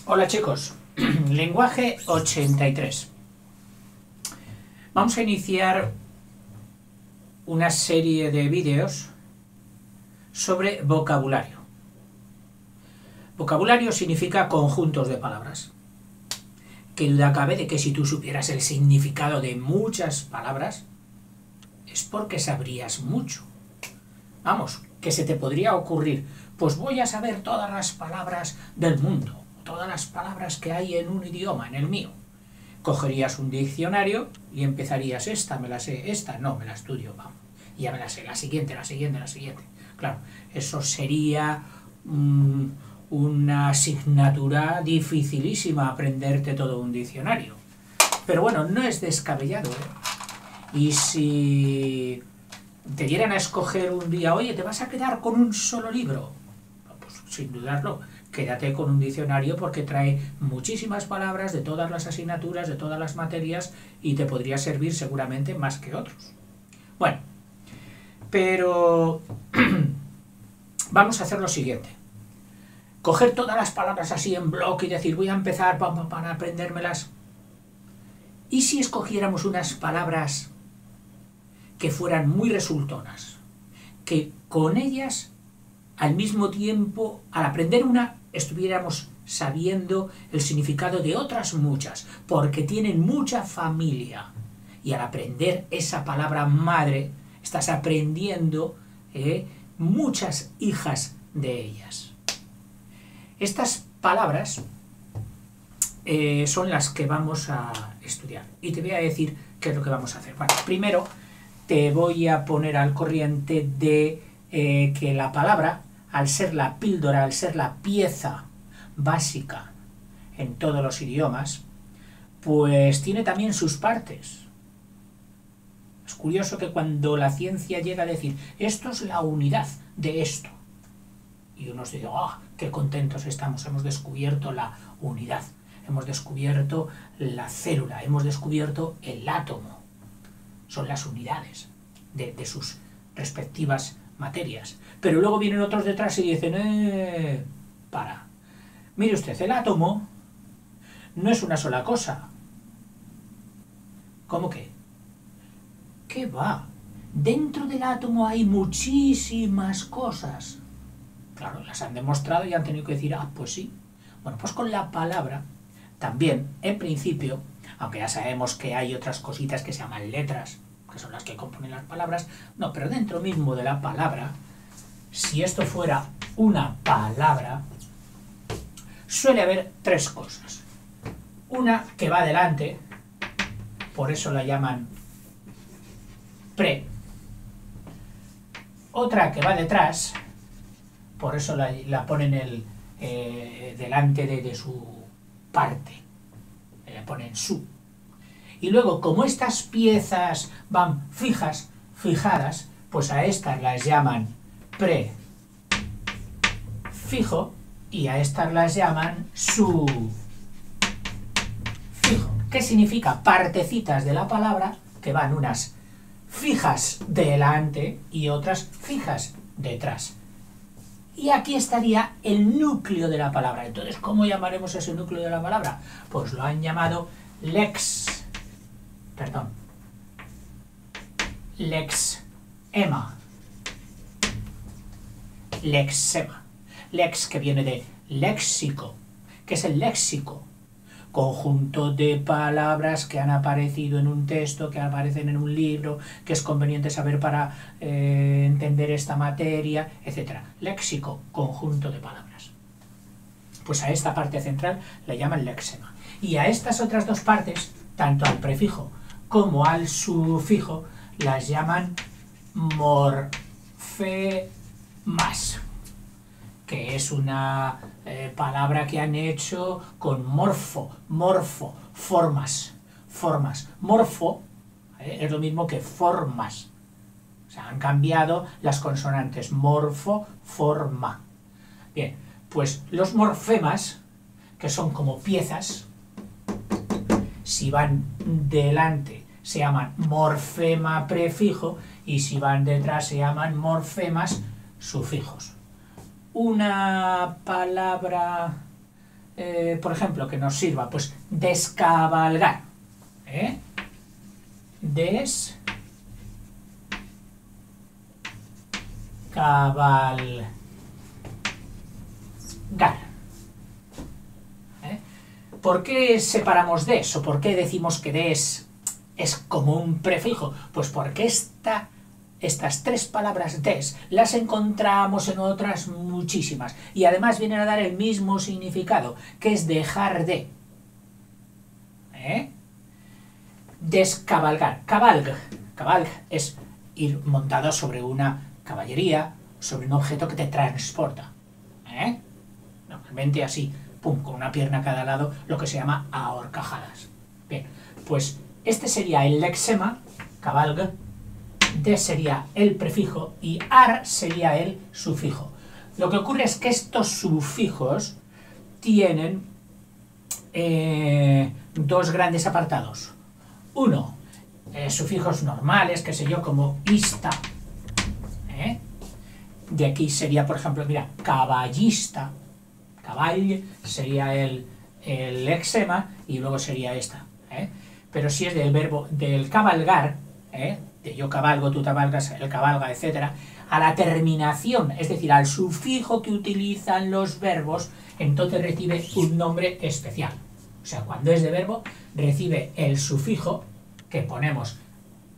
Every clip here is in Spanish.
Hola chicos, lenguaje 83. Vamos a iniciar una serie de vídeos sobre vocabulario. Vocabulario significa conjuntos de palabras. Qué duda cabe de que si tú supieras el significado de muchas palabras, es porque sabrías mucho. Vamos, que se te podría ocurrir, pues voy a saber todas las palabras del mundo, todas las palabras que hay en un idioma, en el mío. Cogerías un diccionario y empezarías, esta me la sé, esta no, me la estudio, vamos, ya me la sé, la siguiente. Claro, eso sería una asignatura dificilísima, aprenderte todo un diccionario. Pero bueno, no es descabellado, ¿eh? Y si te dieran a escoger un día, oye, ¿te vas a quedar con un solo libro? Pues sin dudarlo, quédate con un diccionario porque trae muchísimas palabras de todas las asignaturas, de todas las materias y te podría servir seguramente más que otros. Bueno, pero vamos a hacer lo siguiente. Coger todas las palabras así en bloque y decir, voy a empezar para aprendérmelas. ¿Y si escogiéramos unas palabras que fueran muy resultonas? Que con ellas, al mismo tiempo, al aprender una, estuviéramos sabiendo el significado de otras muchas, porque tienen mucha familia. Y al aprender esa palabra madre, estás aprendiendo muchas hijas de ellas. Estas palabras son las que vamos a estudiar. Y te voy a decir qué es lo que vamos a hacer. Bueno, primero te voy a poner al corriente de que la palabra, al ser la píldora, al ser la pieza básica en todos los idiomas, pues tiene también sus partes. Es curioso que cuando la ciencia llega a decir, esto es la unidad de esto, y uno se dice, ¡oh, qué contentos estamos! Hemos descubierto la unidad, hemos descubierto la célula, hemos descubierto el átomo. Son las unidades de sus respectivas materias. Pero luego vienen otros detrás y dicen, para. Mire usted, el átomo no es una sola cosa. ¿Cómo que? ¿Qué va? Dentro del átomo hay muchísimas cosas. Claro, las han demostrado y han tenido que decir, pues sí. Bueno, pues con la palabra también, en principio, aunque ya sabemos que hay otras cositas que se llaman letras, que son las que componen las palabras, no, pero dentro mismo de la palabra, si esto fuera una palabra, suele haber tres cosas. Una que va delante, por eso la llaman pre. Otra que va detrás, por eso la ponen delante de su parte, le ponen su. Y luego, como estas piezas van fijadas, pues a estas las llaman prefijo y a estas las llaman sufijo. ¿Qué significa? Partecitas de la palabra que van unas fijas delante y otras fijas detrás. Y aquí estaría el núcleo de la palabra. Entonces, ¿cómo llamaremos ese núcleo de la palabra? Pues lo han llamado lexema. Lexema. Lex, que viene de léxico. ¿Qué es el léxico? Conjunto de palabras que han aparecido en un texto, que aparecen en un libro, que es conveniente saber para entender esta materia, etc. Léxico, conjunto de palabras. Pues a esta parte central la llaman lexema. Y a estas otras dos partes, tanto al prefijo como al sufijo, las llaman morfemas, que es una palabra que han hecho con morfo, formas. Morfo es lo mismo que formas. O sea, han cambiado las consonantes, morfo, forma. Bien, pues los morfemas, que son como piezas, si van delante se llaman morfema prefijo y si van detrás se llaman morfemas sufijos. Una palabra por ejemplo, que nos sirva? Pues descabalgar. Descabalgar. ¿Por qué separamos des o por qué decimos que des es como un prefijo? Pues porque estas tres palabras des las encontramos en otras muchísimas y además vienen a dar el mismo significado, que es dejar de. Descabalgar. Cabalg es ir montado sobre una caballería, sobre un objeto que te transporta. Normalmente así, pum, con una pierna a cada lado, lo que se llama a horcajadas. Bien, pues este sería el lexema, cabalg, des sería el prefijo y ar sería el sufijo. Lo que ocurre es que estos sufijos tienen dos grandes apartados. Uno, sufijos normales, qué sé yo, como ista. De aquí sería, por ejemplo, mira, caballista. Caball sería el lexema y luego sería esta. Pero si es del verbo del cabalgar, de yo cabalgo, tú cabalgas, él cabalga, etc., a la terminación, es decir, al sufijo que utilizan los verbos, entonces recibe un nombre especial. O sea, cuando es de verbo, recibe el sufijo que ponemos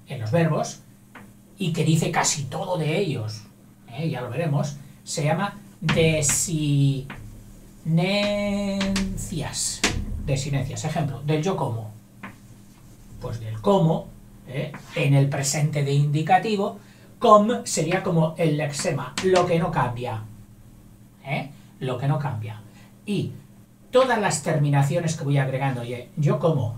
en los verbos y que dice casi todo de ellos, ya lo veremos, se llama desinencias. Desinencias. Ejemplo, del yo como. Pues del como, en el presente de indicativo, com sería como el lexema, lo que no cambia. Lo que no cambia. Y todas las terminaciones que voy agregando, oye, yo como,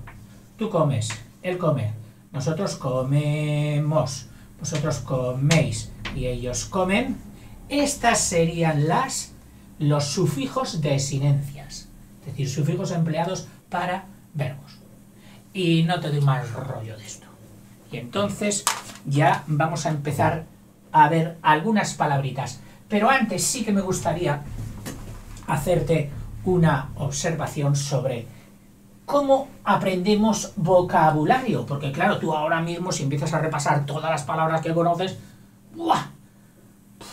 tú comes, él come, nosotros comemos, vosotros coméis y ellos comen, estas serían los sufijos desinencias, es decir, sufijos empleados para verbos. Y no te doy más rollo de esto. Y entonces ya vamos a empezar a ver algunas palabritas. Pero antes sí que me gustaría hacerte una observación sobre cómo aprendemos vocabulario. Porque claro, tú ahora mismo si empiezas a repasar todas las palabras que conoces, ¡buah!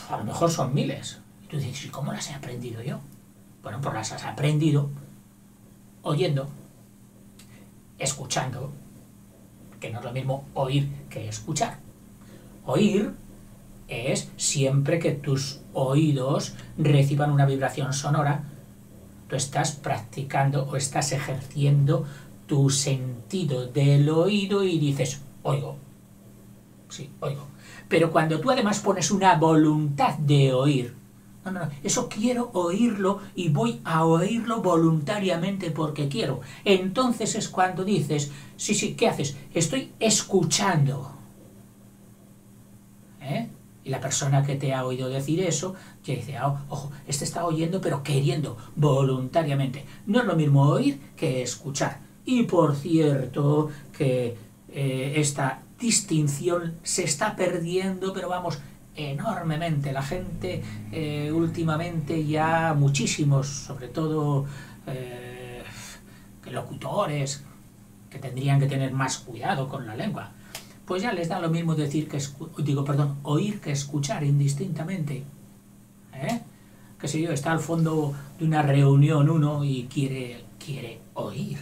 A lo mejor son miles. Y tú dices, ¿y cómo las he aprendido yo? Bueno, pues las has aprendido oyendo, escuchando, que no es lo mismo oír que escuchar. Oír es siempre que tus oídos reciban una vibración sonora, tú estás practicando o estás ejerciendo tu sentido del oído y dices, oigo. Sí, oigo. Pero cuando tú además pones una voluntad de oír, no, eso quiero oírlo y voy a oírlo voluntariamente porque quiero. Entonces es cuando dices, sí, ¿qué haces? Estoy escuchando. Y la persona que te ha oído decir eso, ya dice, ojo, este está oyendo pero queriendo, voluntariamente. No es lo mismo oír que escuchar. Y por cierto que esta distinción se está perdiendo, pero vamos, enormemente. La gente últimamente ya muchísimos, sobre todo locutores que tendrían que tener más cuidado con la lengua, pues ya les da lo mismo decir que oír que escuchar indistintamente. Qué sé yo, está al fondo de una reunión uno y quiere oír.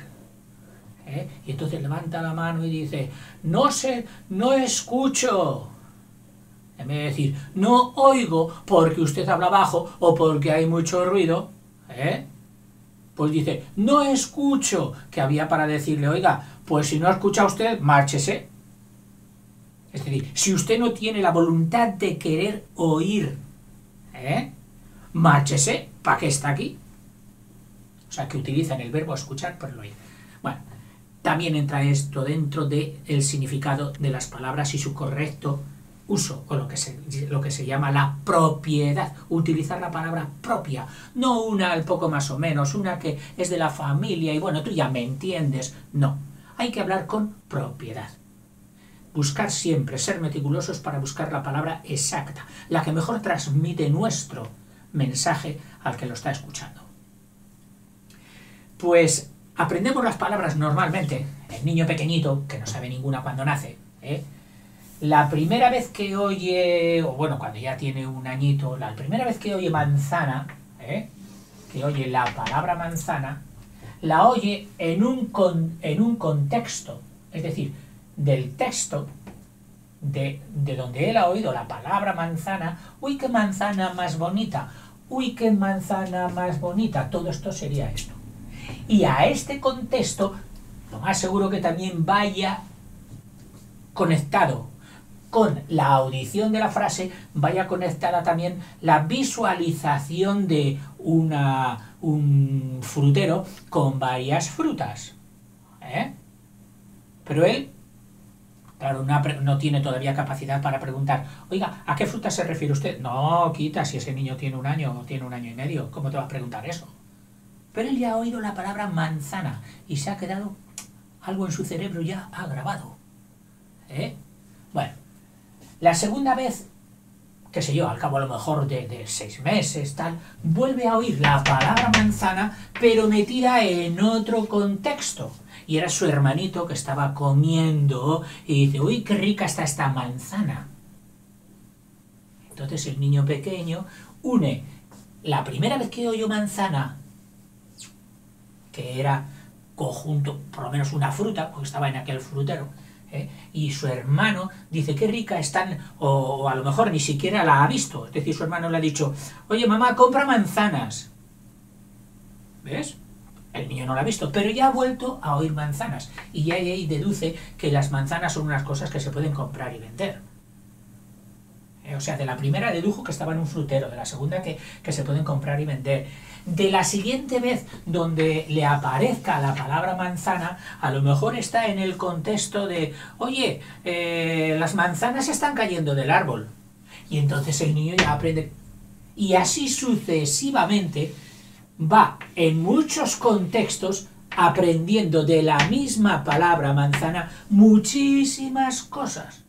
Y entonces levanta la mano y dice, no escucho. En vez de decir, no oigo porque usted habla bajo o porque hay mucho ruido, pues dice, no escucho, que había para decirle, oiga, pues si no escucha usted, márchese. Es decir, si usted no tiene la voluntad de querer oír, márchese, ¿para qué está aquí? O sea, que utilizan el verbo escuchar por el oír. Bueno, también entra esto dentro del significado de las palabras y su correcto uso, o lo que se llama la propiedad, utilizar la palabra propia, no una al poco más o menos, una que es de la familia y bueno, tú ya me entiendes, no, hay que hablar con propiedad. Buscar siempre, ser meticulosos para buscar la palabra exacta, la que mejor transmite nuestro mensaje al que lo está escuchando. Pues aprendemos las palabras normalmente. El niño pequeñito, que no sabe ninguna cuando nace, la primera vez que oye, o bueno, cuando ya tiene un añito, la primera vez que oye manzana, que oye la palabra manzana, la oye en un contexto, es decir, del texto de donde él ha oído la palabra manzana. ¡Uy, qué manzana más bonita! ¡Uy, qué manzana más bonita! Todo esto sería esto. Y a este contexto, lo más seguro que también vaya conectado con la audición de la frase, vaya conectada también la visualización de un frutero con varias frutas. Pero él, claro, no tiene todavía capacidad para preguntar, oiga, ¿a qué fruta se refiere usted? No, quita, si ese niño tiene un año o tiene un año y medio, ¿cómo te va a preguntar eso? Pero él ya ha oído la palabra manzana y se ha quedado algo en su cerebro ya ha grabado. Bueno, la segunda vez, qué sé yo, al cabo a lo mejor de 6 meses, tal, vuelve a oír la palabra manzana, pero metida en otro contexto. Y era su hermanito que estaba comiendo y dice, uy, qué rica está esta manzana. Entonces el niño pequeño une la primera vez que oyó manzana, que era conjunto, por lo menos una fruta, porque estaba en aquel frutero, y su hermano dice, qué rica están, o a lo mejor ni siquiera la ha visto, es decir, su hermano le ha dicho, oye mamá, compra manzanas. ¿Ves? El niño no la ha visto, pero ya ha vuelto a oír manzanas, y ya ahí deduce que las manzanas son unas cosas que se pueden comprar y vender. O sea, de la primera dedujo que estaba en un frutero, de la segunda que se pueden comprar y vender. De la siguiente vez donde le aparezca la palabra manzana, a lo mejor está en el contexto de, oye, las manzanas están cayendo del árbol. Y entonces el niño ya aprende. Y así sucesivamente va en muchos contextos aprendiendo de la misma palabra manzana muchísimas cosas.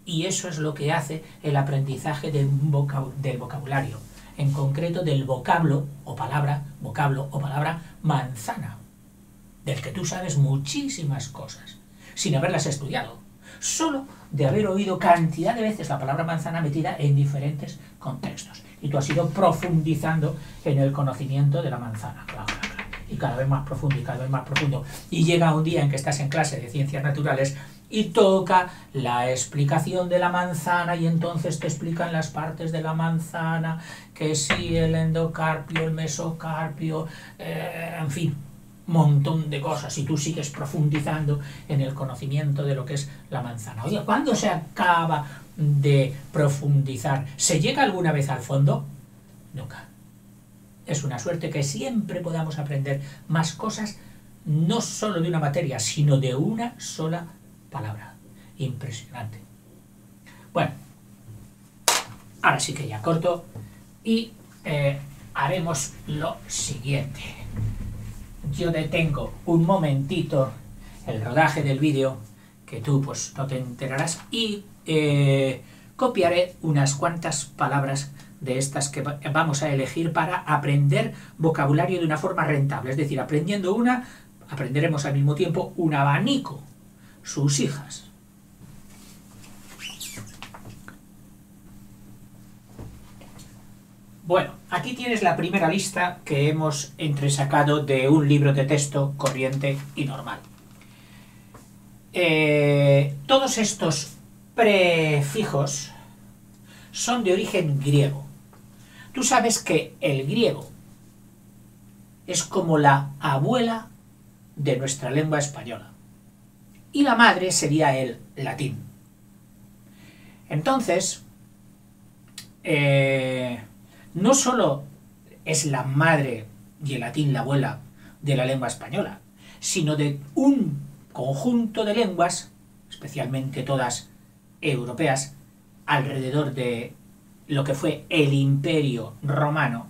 Y eso es lo que hace el aprendizaje del vocabulario, en concreto del vocablo o palabra manzana, del que tú sabes muchísimas cosas, sin haberlas estudiado, solo de haber oído cantidad de veces la palabra manzana metida en diferentes contextos. Y tú has ido profundizando en el conocimiento de la manzana, y cada vez más profundo y cada vez más profundo. Y llega un día en que estás en clase de ciencias naturales y toca la explicación de la manzana y entonces te explican las partes de la manzana, que sí, el endocarpio, el mesocarpio, en fin, un montón de cosas, y tú sigues profundizando en el conocimiento de lo que es la manzana. Oye, ¿cuándo se acaba de profundizar? ¿Se llega alguna vez al fondo? Nunca. Es una suerte que siempre podamos aprender más cosas, no solo de una materia, sino de una sola palabra. Impresionante. Bueno, ahora sí que ya corto y haremos lo siguiente. Yo detengo un momentito el rodaje del vídeo, que tú pues no te enterarás, y copiaré unas cuantas palabras de estas que vamos a elegir para aprender vocabulario de una forma rentable. Es decir, aprendiendo una, aprenderemos al mismo tiempo un abanico, sus hijas. Bueno, aquí tienes la primera lista que hemos entresacado de un libro de texto corriente y normal. Todos estos prefijos son de origen griego. Tú sabes que el griego es como la abuela de nuestra lengua española y la madre sería el latín. Entonces, no solo es la madre y el latín la abuela de la lengua española, sino de un conjunto de lenguas, especialmente todas europeas, alrededor de lo que fue el Imperio Romano,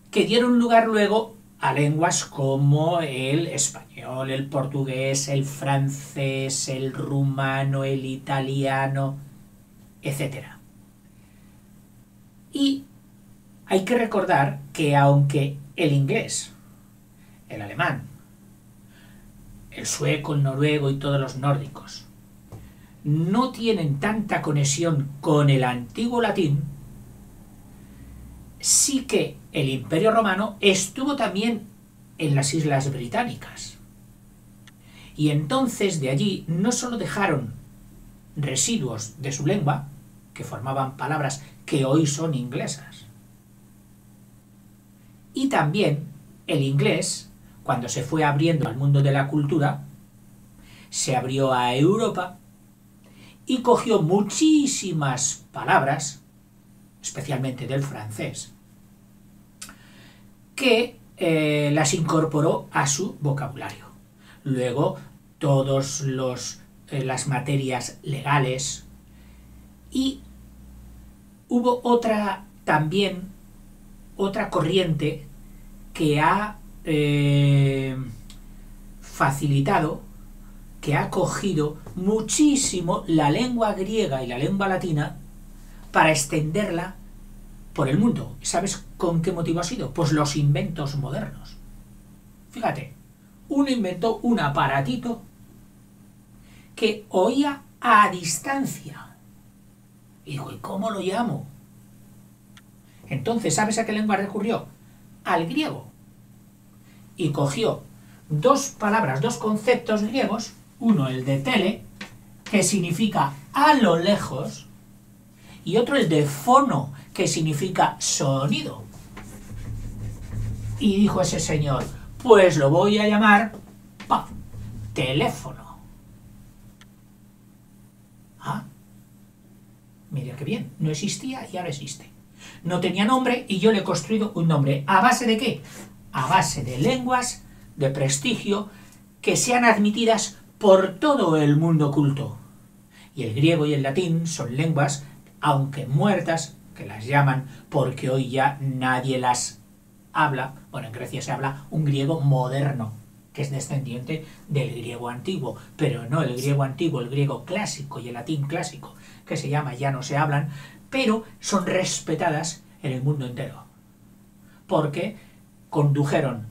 que dieron lugar luego a lenguas como el español, el portugués, el francés, el rumano, el italiano, etc. Y hay que recordar que aunque el inglés, el alemán, el sueco, el noruego y todos los nórdicos no tienen tanta conexión con el antiguo latín, sí que el Imperio Romano estuvo también en las Islas Británicas. Y entonces de allí no solo dejaron residuos de su lengua, que formaban palabras que hoy son inglesas, y también el inglés, cuando se fue abriendo al mundo de la cultura, se abrió a Europa y cogió muchísimas palabras, especialmente del francés, que las incorporó a su vocabulario. Luego, todas las materias legales, y hubo otra corriente que ha facilitado, que ha cogido muchísimo la lengua griega y la lengua latina para extenderla por el mundo. ¿Sabes con qué motivo ha sido? Pues los inventos modernos. Fíjate, uno inventó un aparatito que oía a distancia. Y dijo, ¿y cómo lo llamo? Entonces, ¿sabes a qué lengua recurrió? Al griego. Y cogió dos palabras, dos conceptos griegos, uno el de tele, que significa a lo lejos, y otro el de fono, que significa sonido. Y dijo ese señor, pues lo voy a llamar teléfono. Ah, mira qué bien, no existía y ahora existe. No tenía nombre y yo le he construido un nombre. ¿A base de qué? A base de lenguas de prestigio que sean admitidas por todo el mundo culto. Y el griego y el latín son lenguas, aunque muertas, que las llaman porque hoy ya nadie las habla. Bueno, en Grecia se habla un griego moderno, que es descendiente del griego antiguo, pero no el griego antiguo, el griego clásico y el latín clásico, que se llama, ya no se hablan, pero son respetadas en el mundo entero, porque condujeron,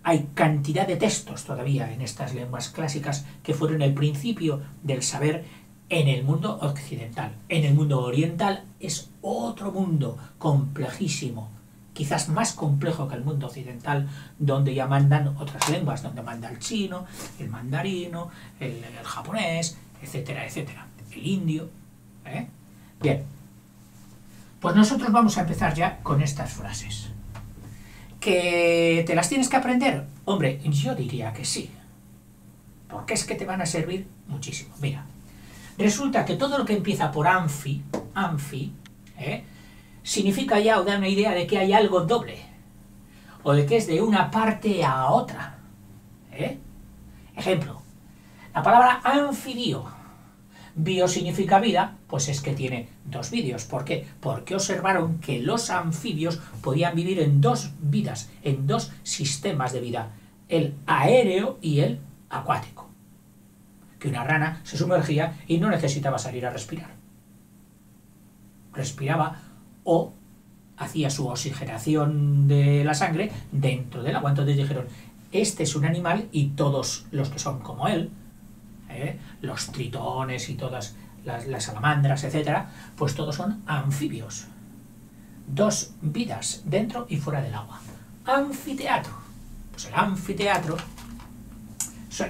hay cantidad de textos todavía en estas lenguas clásicas que fueron el principio del saber en el mundo occidental. En el mundo oriental es otro mundo complejísimo, quizás más complejo que el mundo occidental, donde ya mandan otras lenguas, donde manda el chino, el mandarino, el japonés, etcétera, etcétera, el indio. Bien, pues nosotros vamos a empezar ya con estas frases. ¿Que te las tienes que aprender? Hombre, yo diría que sí, porque es que te van a servir muchísimo. Mira, resulta que todo lo que empieza por anfi, significa ya o da una idea de que hay algo doble, o de que es de una parte a otra. Ejemplo, la palabra anfibio. Bio significa vida, pues es que tiene dos vídeos. ¿Por qué? Porque observaron que los anfibios podían vivir en dos vidas, en dos sistemas de vida, el aéreo y el acuático. Que una rana se sumergía y no necesitaba salir a respirar. Respiraba o hacía su oxigenación de la sangre dentro del agua. Entonces dijeron, este es un animal y todos los que son como él, los tritones y todas las salamandras, etcétera, pues todos son anfibios. Dos vidas, dentro y fuera del agua. Anfiteatro. Pues el anfiteatro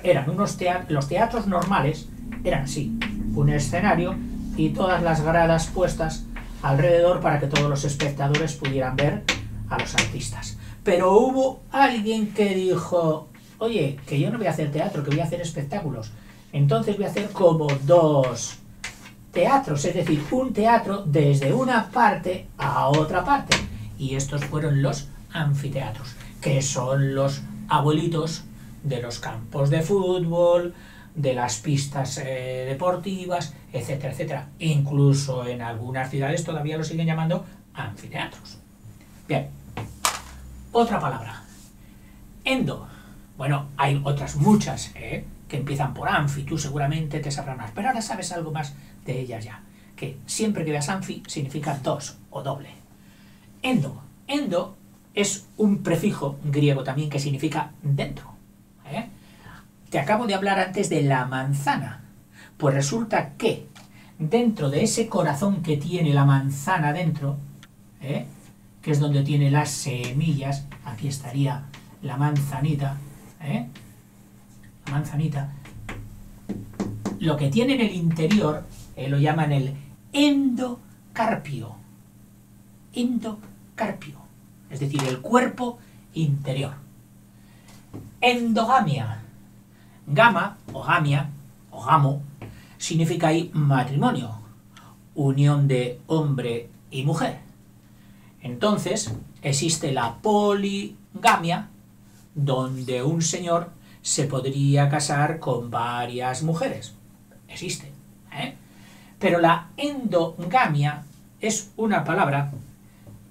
eran los teatros normales, eran así, un escenario y todas las gradas puestas alrededor para que todos los espectadores pudieran ver a los artistas. Pero hubo alguien que dijo, oye, que yo no voy a hacer teatro, que voy a hacer espectáculos. Entonces voy a hacer como dos teatros, es decir, un teatro desde una parte a otra parte. Y estos fueron los anfiteatros, que son los abuelitos de los campos de fútbol, de las pistas deportivas, etcétera, etcétera. Incluso en algunas ciudades todavía lo siguen llamando anfiteatros. Bien, otra palabra. Endo. Bueno, hay otras muchas, que empiezan por anfi, tú seguramente te sabrás más, pero ahora sabes algo más de ellas ya, que siempre que veas anfi significa dos o doble. Endo es un prefijo griego también que significa dentro. Te acabo de hablar antes de la manzana. Pues resulta que dentro de ese corazón que tiene la manzana dentro, que es donde tiene las semillas, aquí estaría la manzanita, la manzanita, lo que tiene en el interior lo llaman el endocarpio. Endocarpio, es decir, el cuerpo interior. Endogamia. Gama o gamia o gamo significa ahí matrimonio, unión de hombre y mujer. Entonces existe la poligamia, donde un señor se podría casar con varias mujeres. Existe. Pero la endogamia es una palabra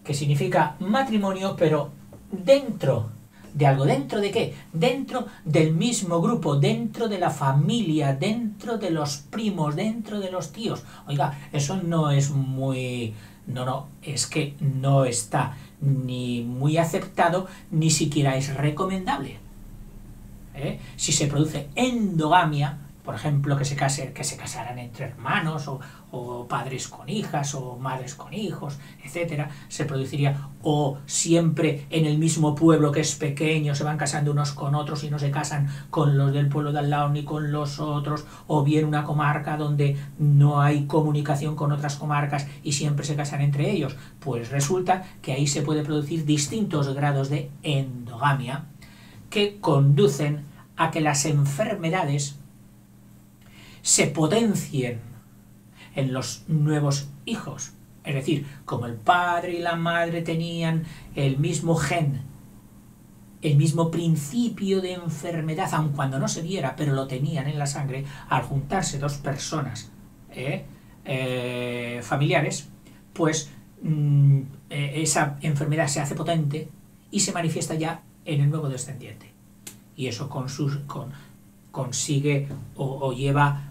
que significa matrimonio, pero dentro de algo. ¿Dentro de qué? Dentro del mismo grupo, dentro de la familia, dentro de los primos, dentro de los tíos. Oiga, eso no es muy... No, es que no está ni muy aceptado, ni siquiera es recomendable. Si se produce endogamia, por ejemplo, que se casaran entre hermanos, o padres con hijas, o madres con hijos, etcétera, se produciría, o siempre en el mismo pueblo que es pequeño se van casando unos con otros y no se casan con los del pueblo de al lado ni con los otros, o bien una comarca donde no hay comunicación con otras comarcas y siempre se casan entre ellos. Pues resulta que ahí se puede producir distintos grados de endogamia que conducen a que las enfermedades se potencien en los nuevos hijos. Es decir, como el padre y la madre tenían el mismo gen, el mismo principio de enfermedad, aun cuando no se viera, pero lo tenían en la sangre, al juntarse dos personas familiares, pues esa enfermedad se hace potente y se manifiesta ya en el nuevo descendiente. Y eso consigue o lleva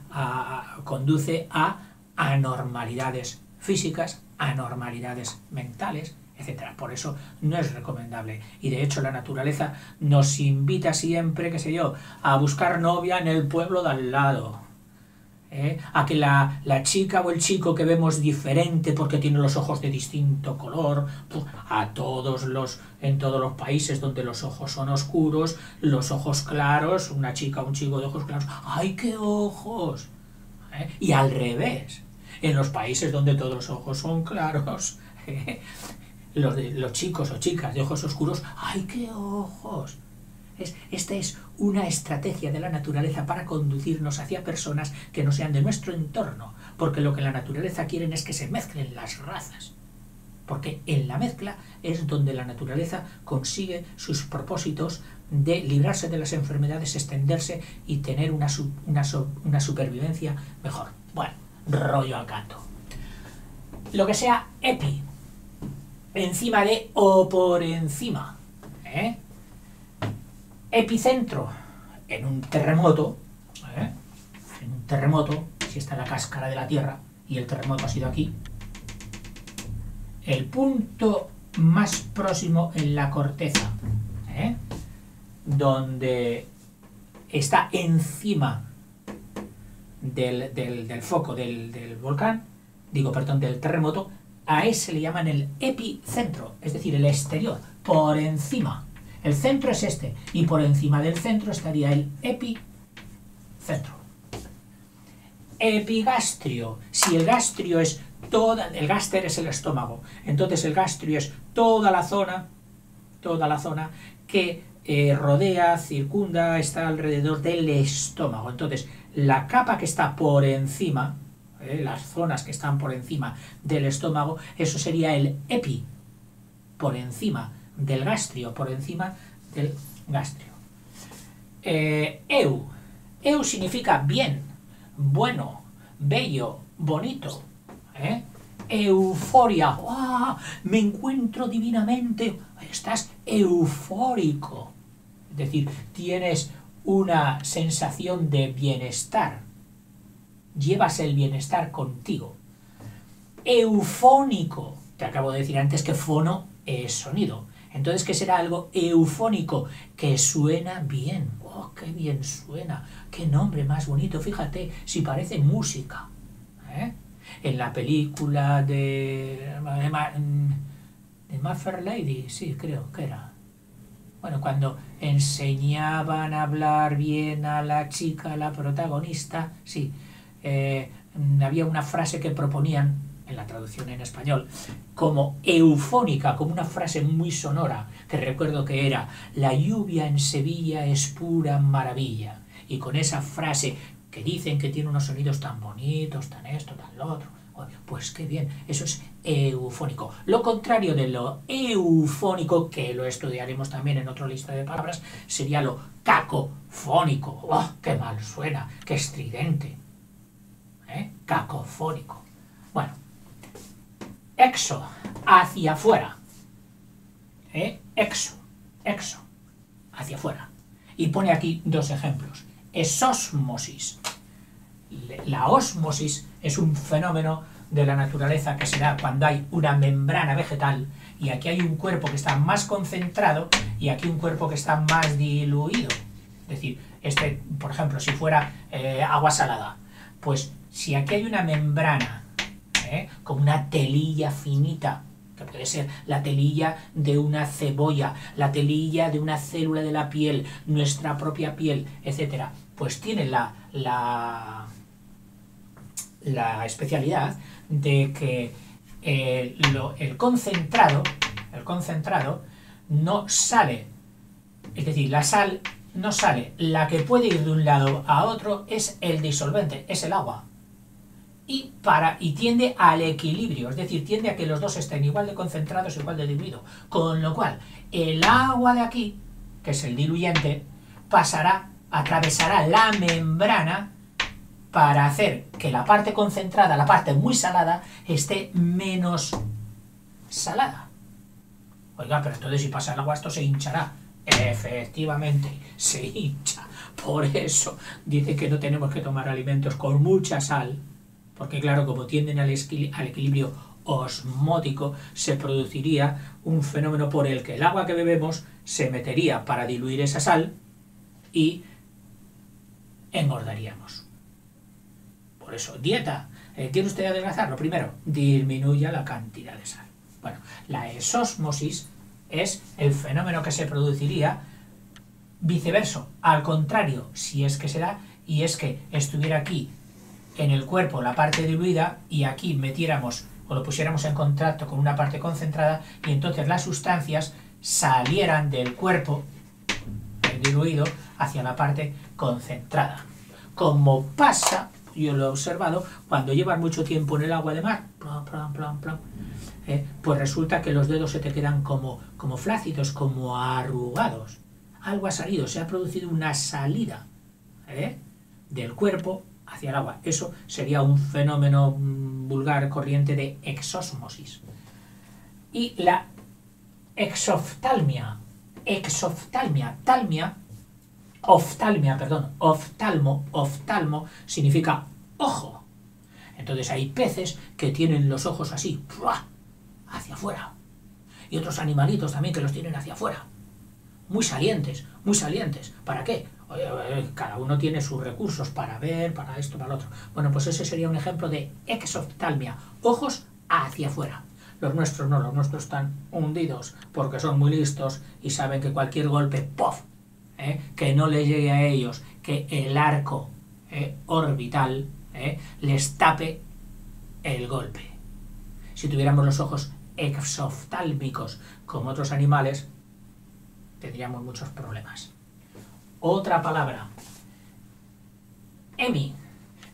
conduce a anormalidades físicas, anormalidades mentales, etc. Por eso no es recomendable. Y de hecho la naturaleza nos invita siempre, qué sé yo, a buscar novia en el pueblo de al lado. A que la chica o el chico que vemos diferente porque tiene los ojos de distinto color, en todos los países donde los ojos son oscuros, los ojos claros, una chica o un chico de ojos claros, ¡ay, qué ojos! Y al revés, en los países donde todos los ojos son claros, los chicos o chicas de ojos oscuros, ¡ay, qué ojos! Esta es una estrategia de la naturaleza para conducirnos hacia personas que no sean de nuestro entorno, porque lo que la naturaleza quiere es que se mezclen las razas, porque en la mezcla es donde la naturaleza consigue sus propósitos de librarse de las enfermedades, extenderse y tener una supervivencia mejor. Bueno, rollo al canto. Lo que sea epi, encima de o por encima, epicentro, en un terremoto, si está la cáscara de la Tierra y el terremoto ha sido aquí, el punto más próximo en la corteza, donde está encima del foco del volcán, del terremoto, a ese le llaman el epicentro, es decir, el exterior, por encima. El centro es este, y por encima del centro estaría el epicentro. Epigastrio. Si el gastrio es el gáster es el estómago, entonces el gastrio es toda la zona que rodea, circunda, está alrededor del estómago. Entonces, la capa que está por encima, las zonas que están por encima del estómago, eso sería el epi, por encima del gastrio, por encima del gastrio. Eu significa bien, bueno, bello, bonito. Euforia, ¡oh! Me encuentro divinamente, estás eufórico. Es decir, tienes una sensación de bienestar, llevas el bienestar contigo. Eufónico, te acabo de decir antes que fono es sonido. Entonces, ¿qué será algo eufónico? Que suena bien. ¡Oh, qué bien suena! ¡Qué nombre más bonito! Fíjate, si parece música. ¿Eh? En la película de My Fair Lady, sí, creo que era. Bueno, cuando enseñaban a hablar bien a la chica, a la protagonista, sí, había una frase que proponían, en la traducción en español, como eufónica, como una frase muy sonora, que recuerdo que era: la lluvia en Sevilla es pura maravilla. Y con esa frase que dicen que tiene unos sonidos tan bonitos, tan esto, tan lo otro, pues qué bien, eso es eufónico. Lo contrario de lo eufónico, que lo estudiaremos también en otra lista de palabras, sería lo cacofónico. ¡Oh, qué mal suena! ¡Qué estridente! Cacofónico. Bueno, exo, hacia afuera. Exo, hacia afuera. Y pone aquí dos ejemplos. Esósmosis. La ósmosis es un fenómeno de la naturaleza que se da cuando hay una membrana vegetal y aquí hay un cuerpo que está más concentrado y aquí un cuerpo que está más diluido. Es decir, por ejemplo, si fuera agua salada, pues si aquí hay una membrana, como una telilla finita, que puede ser la telilla de una cebolla, la telilla de una célula de la piel, nuestra propia piel, etcétera, pues tiene la especialidad de que el concentrado no sale, es decir, la sal no sale, la que puede ir de un lado a otro es el disolvente, es el agua, y tiende al equilibrio, es decir, tiende a que los dos estén igual de concentrados, igual de diluidos, con lo cual el agua de aquí, que es el diluyente, atravesará la membrana para hacer que la parte concentrada, la parte muy salada, esté menos salada. Oiga, pero entonces si pasa el agua esto se hinchará. Efectivamente, se hincha. Por eso dice que no tenemos que tomar alimentos con mucha sal, porque claro, como tienden al equilibrio osmótico, se produciría un fenómeno por el que el agua que bebemos se metería para diluir esa sal y engordaríamos. Por eso, dieta. ¿Quiere usted adelgazar? Lo primero, disminuya la cantidad de sal. Bueno, la esósmosis es el fenómeno que se produciría viceverso, al contrario, si es que se da, y es que estuviera aquí en el cuerpo la parte diluida y aquí metiéramos o lo pusiéramos en contacto con una parte concentrada y entonces las sustancias salieran del cuerpo diluido hacia la parte concentrada. Como pasa, yo lo he observado, cuando llevas mucho tiempo en el agua de mar, pues resulta que los dedos se te quedan como flácidos, como arrugados. Algo ha salido, se ha producido una salida del cuerpo hacia el agua. Eso sería un fenómeno vulgar corriente de exósmosis. Y la exoftalmia, oftalmo significa ojo. Entonces hay peces que tienen los ojos así, hacia afuera. Y otros animalitos también que los tienen hacia afuera. Muy salientes. ¿Para qué? Cada uno tiene sus recursos para ver, para esto, para lo otro. Bueno, pues ese sería un ejemplo de exoftalmia, ojos hacia afuera. Los nuestros no, los nuestros están hundidos porque son muy listos y saben que cualquier golpe, ¡pof!, que no les llegue a ellos, que el arco orbital les tape el golpe. Si tuviéramos los ojos exoftálmicos como otros animales, tendríamos muchos problemas. Otra palabra, hemi,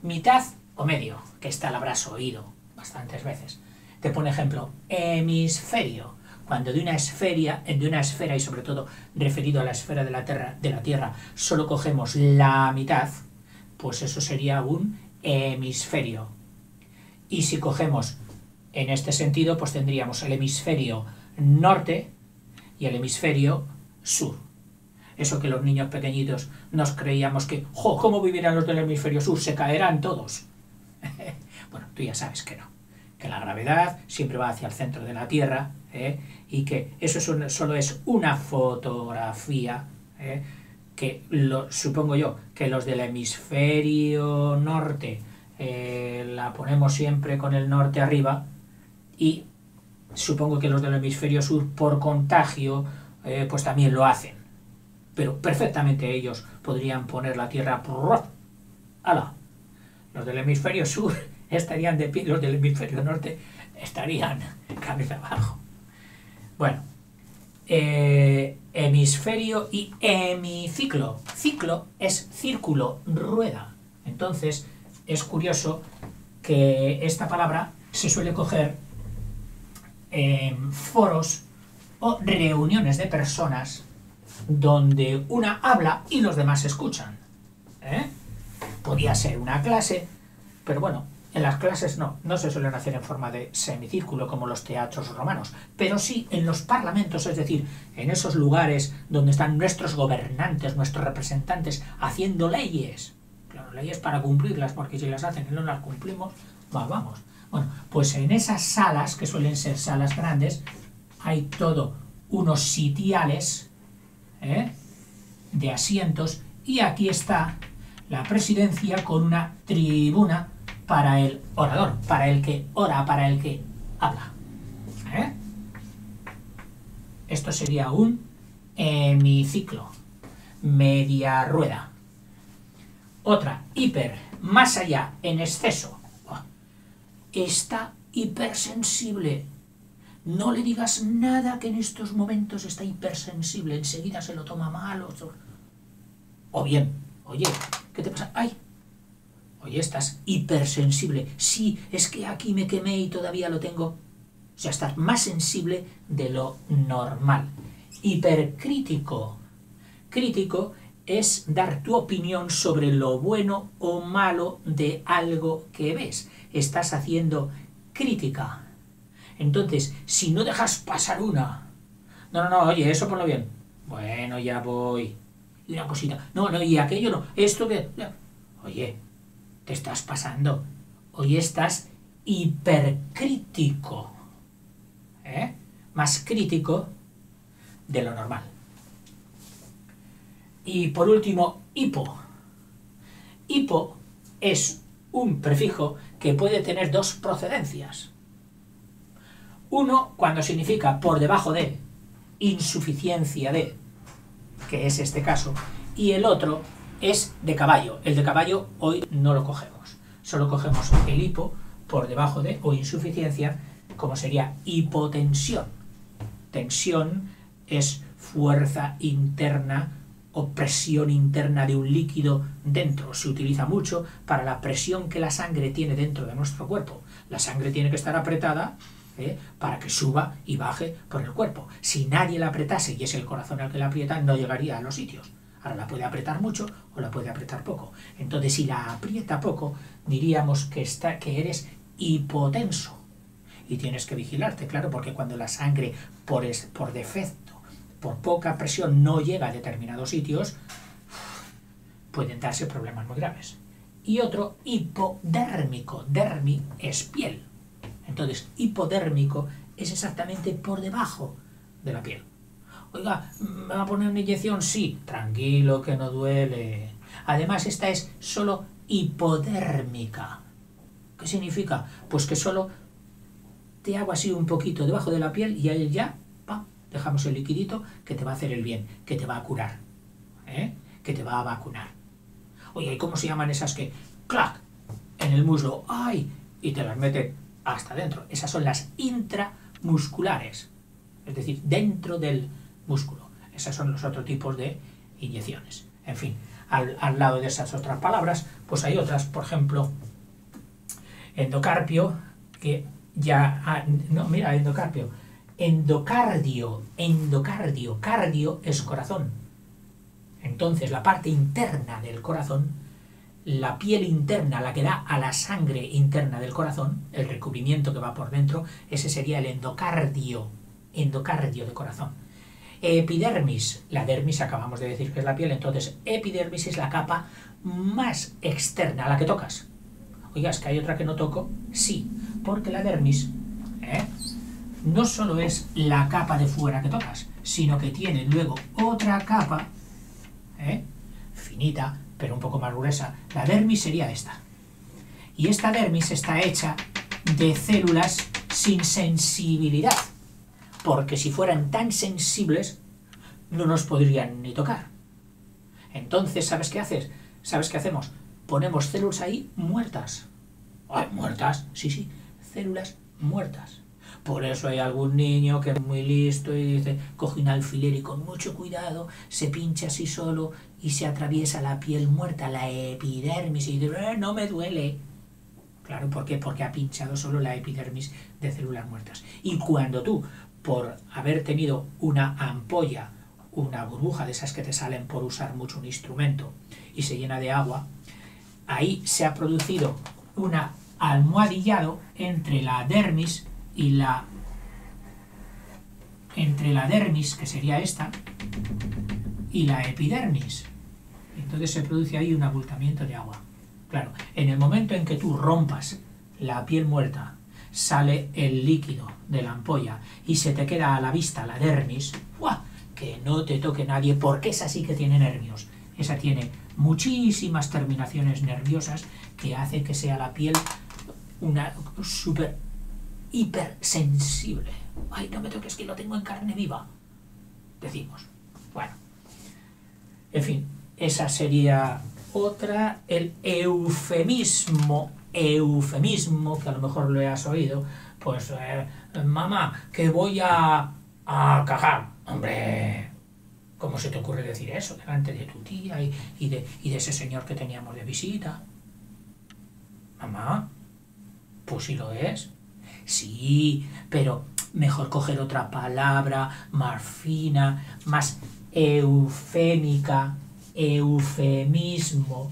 mitad o medio, que esta la habrás oído bastantes veces. Te pone ejemplo, hemisferio, cuando de una esfera y sobre todo referido a la esfera de la Tierra solo cogemos la mitad, pues eso sería un hemisferio. Y si cogemos en este sentido, pues tendríamos el hemisferio norte y el hemisferio sur. Eso que los niños pequeñitos nos creíamos que, ¿cómo vivirán los del hemisferio sur? Se caerán todos. Bueno, tú ya sabes que no. Que la gravedad siempre va hacia el centro de la Tierra, y que eso solo es una fotografía, que supongo yo que los del hemisferio norte la ponemos siempre con el norte arriba, y supongo que los del hemisferio sur por contagio pues también lo hacen, pero perfectamente ellos podrían poner la Tierra ¡hala! Los del hemisferio sur estarían de pie, los del hemisferio norte estarían cabeza abajo. Bueno, hemisferio y hemiciclo. Ciclo es círculo, rueda. Entonces es curioso que esta palabra se suele coger en foros o reuniones de personas donde una habla y los demás escuchan. Podía ser una clase, pero bueno, en las clases no se suelen hacer en forma de semicírculo como los teatros romanos, pero sí en los parlamentos, es decir, en esos lugares donde están nuestros gobernantes, nuestros representantes, haciendo leyes. Claro, leyes para cumplirlas, porque si las hacen y no las cumplimos, vamos. Bueno, pues en esas salas, que suelen ser salas grandes, hay todo unos sitiales de asientos, y aquí está la presidencia con una tribuna para el orador, para el que ora, para el que habla. Esto sería un hemiciclo, media rueda. Otra, hiper, más allá, en exceso. Está hipersensible. No le digas nada que en estos momentos está hipersensible, enseguida se lo toma mal. O bien, oye, ¿qué te pasa? ¡Ay! Oye, estás hipersensible. Sí, es que aquí me quemé y todavía lo tengo. O sea, estás más sensible de lo normal. Hipercrítico. Crítico es dar tu opinión sobre lo bueno o malo de algo que ves. Estás haciendo crítica. Entonces, si no dejas pasar una... No, oye, eso ponlo bien. Bueno, ya voy. Y una cosita. No, y aquello no. Esto que... Oye, te estás pasando. Hoy estás hipercrítico. Más crítico de lo normal. Y por último, hipo. Hipo es un prefijo que puede tener dos procedencias. Uno, cuando significa por debajo de, insuficiencia de, que es este caso, y el otro es de caballo. El de caballo hoy no lo cogemos. Solo cogemos el hipo por debajo de o insuficiencia, como sería hipotensión. Tensión es fuerza interna o presión interna de un líquido dentro. Se utiliza mucho para la presión que la sangre tiene dentro de nuestro cuerpo. La sangre tiene que estar apretada para que suba y baje por el cuerpo. Si nadie la apretase y es el corazón el que la aprieta, no llegaría a los sitios. Ahora la puede apretar mucho o la puede apretar poco. Entonces, si la aprieta poco, diríamos que eres hipotenso. Y tienes que vigilarte, claro, porque cuando la sangre por defecto, por poca presión, no llega a determinados sitios, pueden darse problemas muy graves. Y otro, hipodérmico. Dermi es piel. Entonces, hipodérmico es exactamente por debajo de la piel. Oiga, ¿me va a poner una inyección? Sí, tranquilo, que no duele. Además, esta es solo hipodérmica. ¿Qué significa? Pues que solo te hago así un poquito debajo de la piel y ahí ya, dejamos el liquidito que te va a hacer el bien, que te va a curar, que te va a vacunar. Oye, ¿y cómo se llaman esas que, clac, en el muslo, ay, y te las mete hasta dentro? Esas son las intramusculares, es decir, dentro del músculo. Esos son los otros tipos de inyecciones. En fin, al lado de esas otras palabras, pues hay otras, por ejemplo, endocarpio, que ya... endocarpio. Endocardio, cardio es corazón. Entonces, la parte interna del corazón, la piel interna, la que da a la sangre interna del corazón, el recubrimiento que va por dentro, ese sería el endocardio de corazón. Epidermis, la dermis acabamos de decir que es la piel, entonces epidermis es la capa más externa, la que tocas. Oiga, ¿es que hay otra que no toco? Sí, porque la dermis no solo es la capa de fuera que tocas, sino que tiene luego otra capa, finita, pero un poco más gruesa. La dermis sería esta. Y esta dermis está hecha de células sin sensibilidad, porque si fueran tan sensibles, no nos podrían ni tocar. Entonces, ¿sabes qué haces? ¿Sabes qué hacemos? Ponemos células ahí muertas. ¡Ay, muertas! Sí, células muertas. Por eso hay algún niño que es muy listo y dice, coge un alfiler y con mucho cuidado se pincha así solo y se atraviesa la piel muerta, la epidermis, y dice, no me duele. Claro, ¿por qué? Porque ha pinchado solo la epidermis de células muertas. Y cuando tú, por haber tenido una ampolla, una burbuja de esas que te salen por usar mucho un instrumento y se llena de agua, ahí se ha producido un almohadillado entre la dermis y entre la dermis, que sería esta, y la epidermis. Entonces se produce ahí un abultamiento de agua. Claro, en el momento en que tú rompas la piel muerta, sale el líquido de la ampolla y se te queda a la vista la dermis, ¡buah!, que no te toque nadie, porque esa sí que tiene nervios. Esa tiene muchísimas terminaciones nerviosas que hace que sea la piel una súper hipersensible. ¡Ay, no me toques, que lo tengo en carne viva!, decimos. Bueno, en fin, esa sería otra. El eufemismo, que a lo mejor lo has oído, pues, mamá, que voy a cagar. Hombre, ¿cómo se te ocurre decir eso delante de tu tía y de ese señor que teníamos de visita? Mamá, pues sí lo es. Sí, pero mejor coger otra palabra más fina, más eufémica. Eufemismo.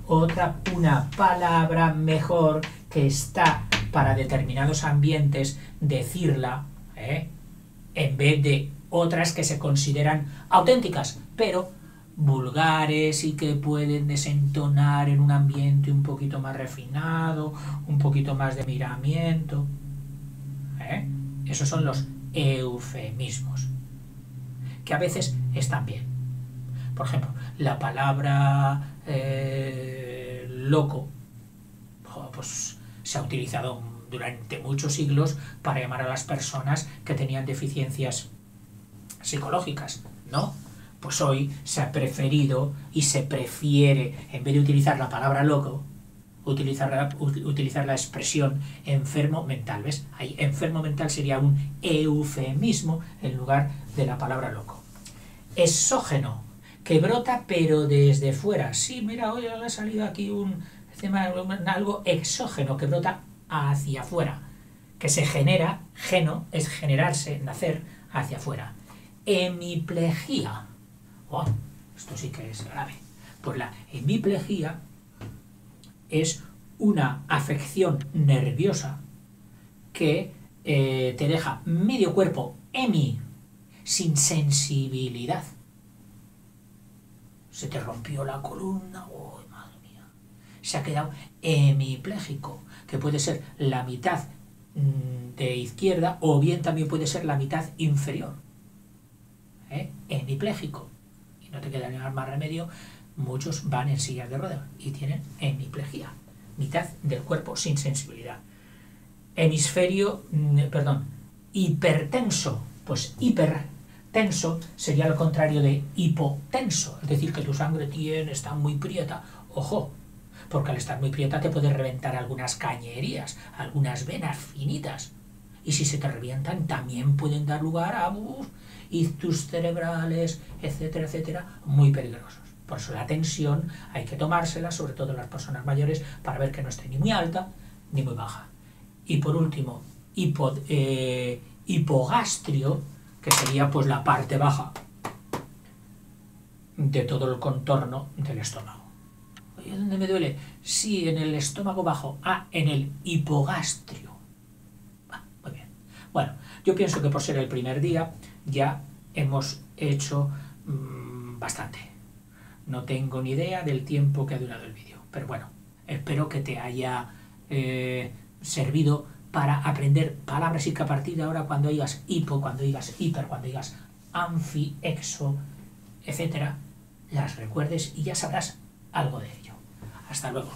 Una palabra mejor que está para determinados ambientes decirla, en vez de otras que se consideran auténticas, pero vulgares y que pueden desentonar en un ambiente un poquito más refinado, un poquito más de miramiento. Esos son los eufemismos, que a veces están bien. Por ejemplo, la palabra loco, pues se ha utilizado durante muchos siglos para llamar a las personas que tenían deficiencias psicológicas, ¿no? Pues hoy se ha preferido y se prefiere, en vez de utilizar la palabra loco, utilizar la expresión enfermo mental. ¿Ves? Ahí enfermo mental sería un eufemismo en lugar de la palabra loco. Exógeno, que brota pero desde fuera. Sí, mira, hoy le ha salido aquí algo exógeno que brota hacia afuera, que se genera, geno es generarse, nacer, hacia afuera. Hemiplegia. Oh, esto sí que es grave. Pues la hemiplegia es una afección nerviosa que te deja medio cuerpo sin sensibilidad. Se te rompió la columna, ¡oh, madre mía! Se ha quedado hemipléjico, que puede ser la mitad de izquierda o bien también puede ser la mitad inferior. Hemipléjico. Y no te queda más remedio, muchos van en sillas de ruedas y tienen hemiplegia, mitad del cuerpo sin sensibilidad. Hipertenso, pues hipertenso sería lo contrario de hipotenso, es decir, que tu sangre está muy prieta. Ojo, porque al estar muy prieta te puede reventar algunas cañerías, algunas venas finitas, y si se te revientan también pueden dar lugar a ictus cerebrales, etcétera, etcétera, muy peligrosos. Por eso la tensión hay que tomársela, sobre todo en las personas mayores, para ver que no esté ni muy alta ni muy baja. Y por último, hipogastrio, que sería pues la parte baja de todo el contorno del estómago. Oye, ¿dónde me duele? Sí, en el estómago bajo. En el hipogastrio. Muy bien. Bueno, yo pienso que por ser el primer día ya hemos hecho bastante. No tengo ni idea del tiempo que ha durado el vídeo, pero bueno, espero que te haya servido para aprender palabras y que a partir de ahora cuando digas hipo, cuando digas hiper, cuando digas anfi, exo, etcétera, las recuerdes y ya sabrás algo de ello. Hasta luego.